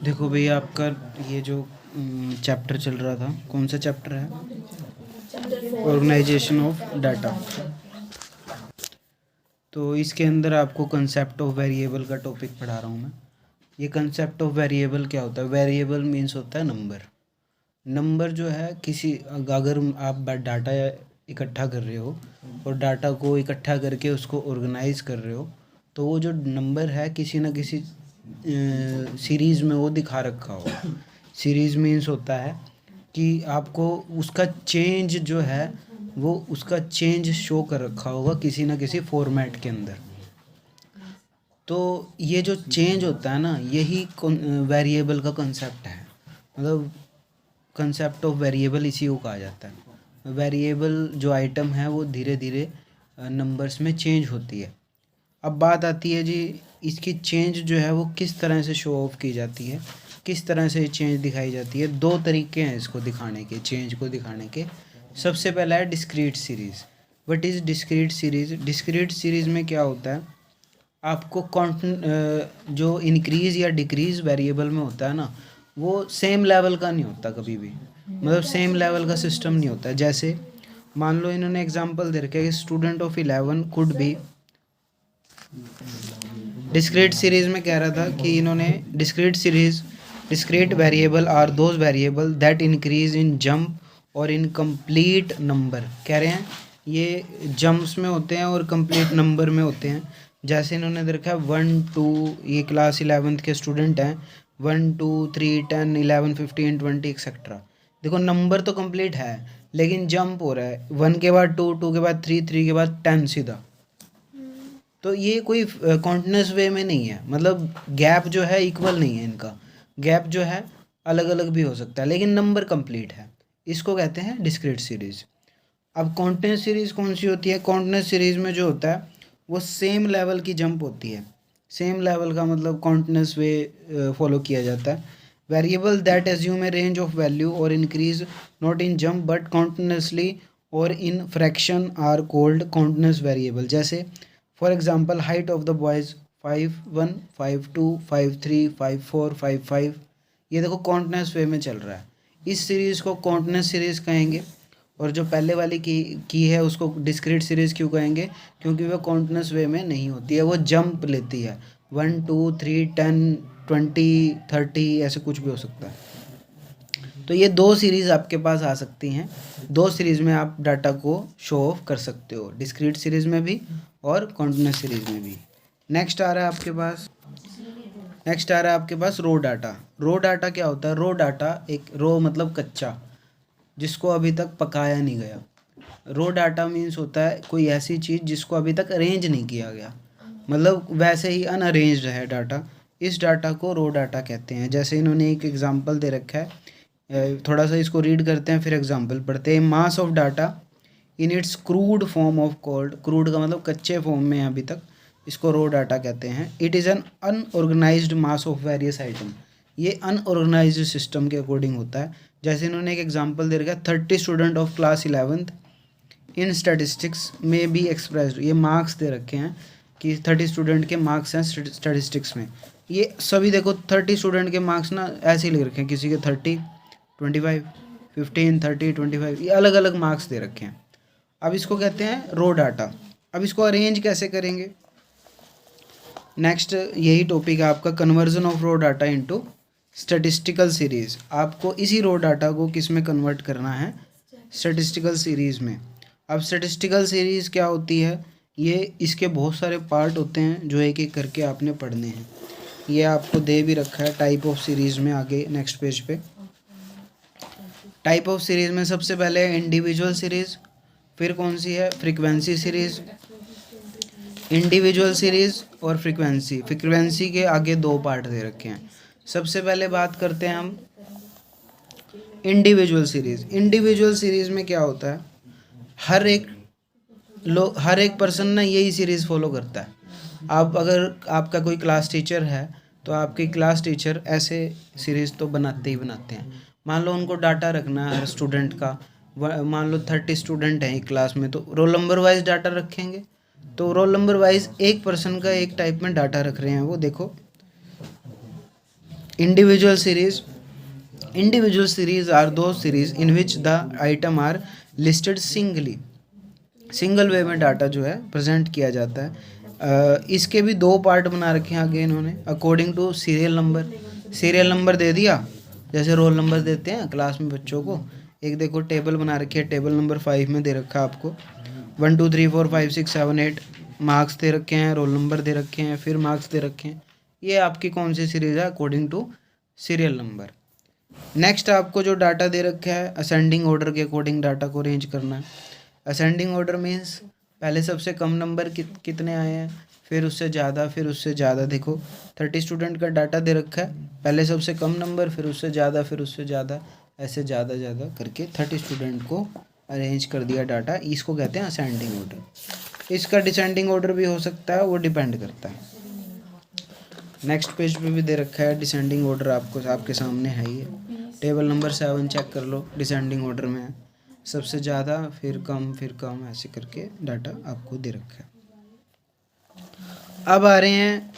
देखो भैया, आपका ये जो चैप्टर चल रहा था, कौन सा चैप्टर है? Organisation of data. तो इसके अंदर आपको कंसेप्ट ऑफ वेरिएबल का टॉपिक पढ़ा रहा हूँ मैं। ये कंसेप्ट ऑफ वेरिएबल क्या होता है? वेरिएबल मीन्स होता है नंबर। नंबर जो है किसी, अगर आप डाटा इकट्ठा कर रहे हो और डाटा को इकट्ठा करके उसको ऑर्गेनाइज कर रहे हो, तो वो जो नंबर है किसी न किसी सीरीज़ में वो दिखा रखा हो। सीरीज़ मीन्स होता है कि आपको उसका चेंज जो है वो उसका चेंज शो कर रखा होगा किसी न किसी फॉर्मेट के अंदर। तो ये जो चेंज होता है ना, यही वेरिएबल का कंसेप्ट है। मतलब कंसेप्ट ऑफ वेरिएबल इसी को कहा जाता है। वेरिएबल जो आइटम है वो धीरे धीरे नंबर्स में चेंज होती है। अब बात आती है जी, इसकी चेंज जो है वो किस तरह से शो ऑफ की जाती है, किस तरह से चेंज दिखाई जाती है। दो तरीके हैं इसको दिखाने के, चेंज को दिखाने के। सबसे पहला है discrete series. What is discrete series? Discrete series में क्या होता है, आपको जो इंक्रीज़ या डिक्रीज़ वेरिएबल में होता है ना, वो सेम लेवल का नहीं होता कभी भी। मतलब सेम लेवल का सिस्टम नहीं होता है। जैसे मान लो इन्होंने एग्जांपल दे रखा है कि student of 11 could be. Discrete series में कह रहा था कि इन्होंने discrete variable are those variable that increase in jump और इन कंप्लीट नंबर। कह रहे हैं ये जंप्स में होते हैं और कंप्लीट नंबर में होते हैं। जैसे इन्होंने देखा 1 2, ये क्लास 11th के स्टूडेंट हैं, 1 2 3 10 11 15 20 एक्सेट्रा। देखो नंबर तो कंप्लीट है लेकिन जंप हो रहा है, 1 के बाद 2, 2 के बाद 3, 3 के बाद 10 सीधा। तो ये कोई कॉन्टिन्यूस वे में नहीं है। मतलब गैप जो है इक्वल नहीं है इनका, गैप जो है अलग अलग भी हो सकता है लेकिन नंबर कंप्लीट है। इसको कहते हैं डिस्क्रीट सीरीज़। अब कॉन्टिन्यूस सीरीज़ कौन सी होती है? कॉन्टिन्यूस सीरीज़ में जो होता है वो सेम लेवल की जंप होती है। सेम लेवल का मतलब कॉन्टिन्यूस वे फॉलो किया जाता है। Variable that assume a range of value और increase not in jump but continuously और in fraction are called continuous variable. जैसे for example height of the boys 5'1", 5'2", 5'3", 5'4", 5'5", ये देखो कॉन्टिन्यूस वे में चल रहा है। इस सीरीज़ को कॉन्टिन्यूस सीरीज़ कहेंगे। और जो पहले वाली की है उसको डिस्क्रीट सीरीज़ क्यों कहेंगे? क्योंकि वह कॉन्टिन्यूस वे में नहीं होती है, वो जंप लेती है। 1 2 3 10 20 30 ऐसे कुछ भी हो सकता है। तो ये दो सीरीज़ आपके पास आ सकती हैं। दो सीरीज़ में आप डाटा को शो ऑफ कर सकते हो, डिस्क्रीट सीरीज़ में भी और कॉन्टिन्यूस सीरीज़ में भी। नेक्स्ट आ रहा है आपके पास रो डाटा। रो डाटा क्या होता है? रो डाटा, एक रो मतलब कच्चा, जिसको अभी तक पकाया नहीं गया। रो डाटा मीन्स होता है कोई ऐसी चीज़ जिसको अभी तक अरेंज नहीं किया गया, मतलब वैसे ही अनअरेंज्ड है डाटा। इस डाटा को रो डाटा कहते हैं। जैसे इन्होंने एक एग्जांपल दे रखा है, थोड़ा सा इसको रीड करते हैं फिर एग्जांपल पढ़ते हैं। Mass of data in its crude form of cold. Crude का मतलब कच्चे फॉर्म में अभी तक, इसको रो डाटा कहते हैं। It is an unorganised mass of various item. ये अनऑर्गेनाइज्ड सिस्टम के अकॉर्डिंग होता है। जैसे इन्होंने एक एग्जांपल दे रखा है, 30 student of class 11th in statistics में बी एक्सप्रेस्ड। ये मार्क्स दे रखे हैं कि 30 स्टूडेंट के मार्क्स हैं स्टैटिस्टिक्स में। ये सभी देखो 30 स्टूडेंट के मार्क्स ना ऐसे ही लिख रखे हैं, किसी के 30, 25, 15, 30, 25, ये अलग अलग मार्क्स दे रखे हैं। अब इसको कहते हैं रो डाटा। अब इसको अरेंज कैसे करेंगे? नेक्स्ट यही टॉपिक है आपका, conversion of raw data into statistical series. आपको इसी रो डाटा को किस में कन्वर्ट करना है? स्टैटिस्टिकल सीरीज़ में। अब स्टैटिस्टिकल सीरीज़ क्या होती है? ये इसके बहुत सारे पार्ट होते हैं जो एक एक करके आपने पढ़ने हैं। ये आपको दे भी रखा है टाइप ऑफ सीरीज़ में, आगे नेक्स्ट पेज पे। टाइप ऑफ सीरीज़ में सबसे पहले इंडिविजुअल सीरीज़, फिर कौन सी है? Frequency series. इंडिविजुअल सीरीज़ और फ्रीक्वेंसी के आगे दो पार्ट दे रखे हैं। सबसे पहले बात करते हैं हम इंडिविजुअल सीरीज़। इंडिविजुअल सीरीज़ में क्या होता है, हर एक पर्सन ना यही सीरीज़ फॉलो करता है। आप अगर आपका कोई क्लास टीचर है तो आपकी क्लास टीचर ऐसे सीरीज़ तो बनाते ही बनाते हैं। मान लो उनको डाटा रखना है हर स्टूडेंट का, मान लो 30 स्टूडेंट हैं एक क्लास में, तो रोल नंबर वाइज डाटा रखेंगे। तो रोल नंबर वाइज एक पर्सन का एक टाइप में डाटा रख रहे हैं वो। देखो individual series are those series in which the item are listed singly, single way में डाटा जो है प्रेजेंट किया जाता है। इसके भी दो पार्ट बना रखे हैं आगे इन्होंने, अकॉर्डिंग टू सीरियल नंबर दे दिया, जैसे रोल नंबर देते हैं क्लास में बच्चों को। एक देखो टेबल बना रखी है, टेबल नंबर 5 में दे रखा है आपको 1 2 3 4 5 6 7 8 मार्क्स दे रखे हैं, रोल नंबर दे रखे हैं, फिर मार्क्स दे रखे हैं। ये आपकी कौन सी सीरीज़ है, according to serial number. Next आपको जो डाटा दे रखा है असेंडिंग ऑर्डर के अकॉर्डिंग डाटा को अरेंज करना है। असेंडिंग ऑर्डर मीन्स पहले सबसे कम नंबर कितने आए हैं, फिर उससे ज़्यादा, फिर उससे ज़्यादा। देखो 30 स्टूडेंट का डाटा दे रखा है, पहले सबसे कम नंबर, फिर उससे ज़्यादा, फिर उससे ज़्यादा, ऐसे ज़्यादा ज़्यादा करके 30 स्टूडेंट को अरेंज कर दिया डाटा। इसको कहते हैं असेंडिंग ऑर्डर। इसका डिसेंडिंग ऑर्डर भी हो सकता है, वो डिपेंड करता है। नेक्स्ट पेज पे भी दे रखा है डिसेंडिंग ऑर्डर, आपके सामने है ही है। टेबल नंबर 7 चेक कर लो, डिसेंडिंग ऑर्डर में है, सबसे ज़्यादा, फिर कम, ऐसे करके डाटा आपको दे रखा है। अब आ रहे हैं,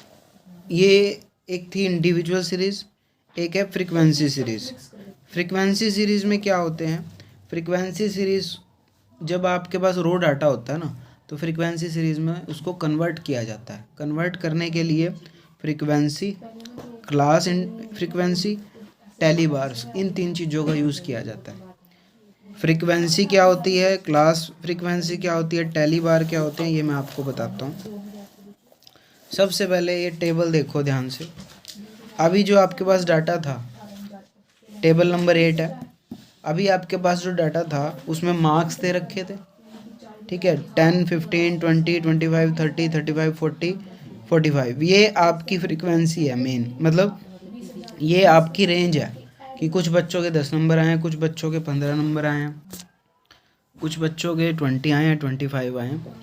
ये एक थी इंडिविजुअल सीरीज़, एक है फ्रीक्वेंसी सीरीज़। फ्रीक्वेंसी सीरीज़ में क्या होते हैं, फ्रीक्वेंसी सीरीज़ जब आपके पास रो डाटा होता है ना, तो फ्रीक्वेंसी सीरीज़ में उसको कन्वर्ट किया जाता है। कन्वर्ट करने के लिए frequency, class frequency, tally bars, इन 3 चीज़ों का यूज़ किया जाता है। फ्रीक्वेंसी क्या होती है, क्लास फ्रीक्वेंसी क्या होती है, टेली बार क्या होते हैं, ये मैं आपको बताता हूँ। सबसे पहले ये टेबल देखो ध्यान से। अभी जो आपके पास डाटा था, टेबल नंबर 8 है, अभी आपके पास जो डाटा था उसमें मार्क्स दे रखे थे, ठीक है, 10 15 20 25 30 35 40 45। ये आपकी फ्रीक्वेंसी है मेन, मतलब ये आपकी रेंज है कि कुछ बच्चों के 10 नंबर आए हैं, कुछ बच्चों के 15 नंबर आए हैं, कुछ बच्चों के 20 आए हैं, 25 आए हैं।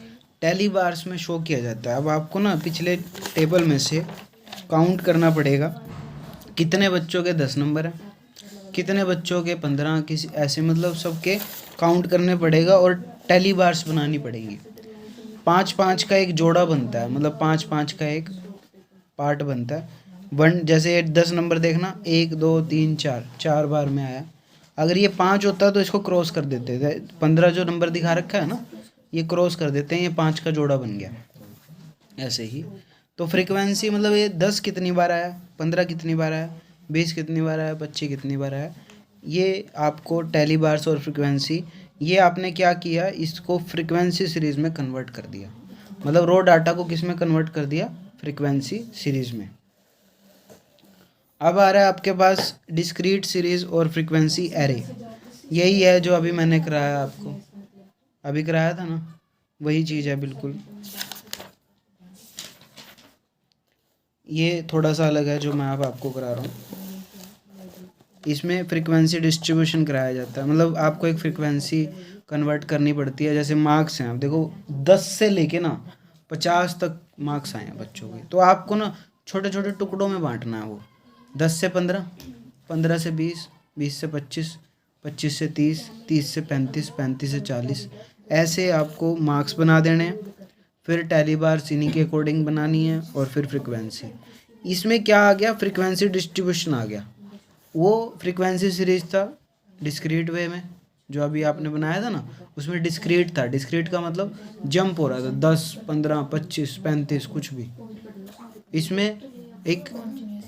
टेली बार्स में शो किया जाता है। अब आपको ना पिछले टेबल में से काउंट करना पड़ेगा कितने बच्चों के 10 नंबर हैं, कितने बच्चों के 15, किसी ऐसे, मतलब सबके काउंट करने पड़ेगा और टेली बार्स बनानी पड़ेगी। 5-5 का एक जोड़ा बनता है, मतलब 5-5 का एक पार्ट बनता है। जैसे 10 नंबर देखना, 1 2 3 4 बार में आया। अगर ये 5 होता तो इसको क्रॉस कर देते थे। 15 जो नंबर दिखा रखा है ना, ये क्रॉस कर देते हैं, ये 5 का जोड़ा बन गया। ऐसे ही तो फ्रीक्वेंसी मतलब ये 10 कितनी बार आया, 15 कितनी बार आया, 20 कितनी बार आया, 25 कितनी बार आया, ये आपको टेली बार्स और फ्रीक्वेंसी, ये आपने क्या किया, इसको फ्रीक्वेंसी सीरीज़ में कन्वर्ट कर दिया। मतलब रो डाटा को किस में कन्वर्ट कर दिया, फ्रीक्वेंसी सीरीज़ में। अब आ रहा है आपके पास डिस्क्रीट सीरीज़ और फ्रीक्वेंसी एरे। यही है जो अभी मैंने कराया, आपको अभी कराया था ना, वही चीज़ है बिल्कुल। ये थोड़ा सा अलग है जो मैं अब आपको करा रहा हूँ। इसमें फ्रीक्वेंसी डिस्ट्रीब्यूशन कराया जाता है, मतलब आपको एक फ्रीक्वेंसी कन्वर्ट करनी पड़ती है। जैसे मार्क्स हैं, आप देखो 10 से लेके ना 50 तक मार्क्स आए हैं बच्चों के, तो आपको ना छोटे छोटे टुकड़ों में बांटना है। वो 10 से 15, 15 से 20, 20 से 25, 25 से 30, 30 से 35, 35 से 40, ऐसे आपको मार्क्स बना देने हैं। फिर टेली बार्स इन्हीं के अकॉर्डिंग बनानी है, और फिर फ्रीक्वेंसी। इसमें क्या आ गया, फ्रीक्वेंसी डिस्ट्रीब्यूशन आ गया। वो फ्रीक्वेंसी सीरीज था डिस्क्रीट वे में, जो अभी आपने बनाया था ना, उसमें डिस्क्रीट था। डिस्क्रीट का मतलब जंप हो रहा था, 10 15 25 35 कुछ भी। इसमें एक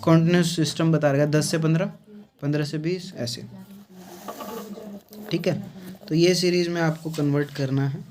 कॉन्टिन्यूस सिस्टम बता रहा है, 10 से 15, 15 से 20, ऐसे। ठीक है, तो ये सीरीज़ में आपको कन्वर्ट करना है।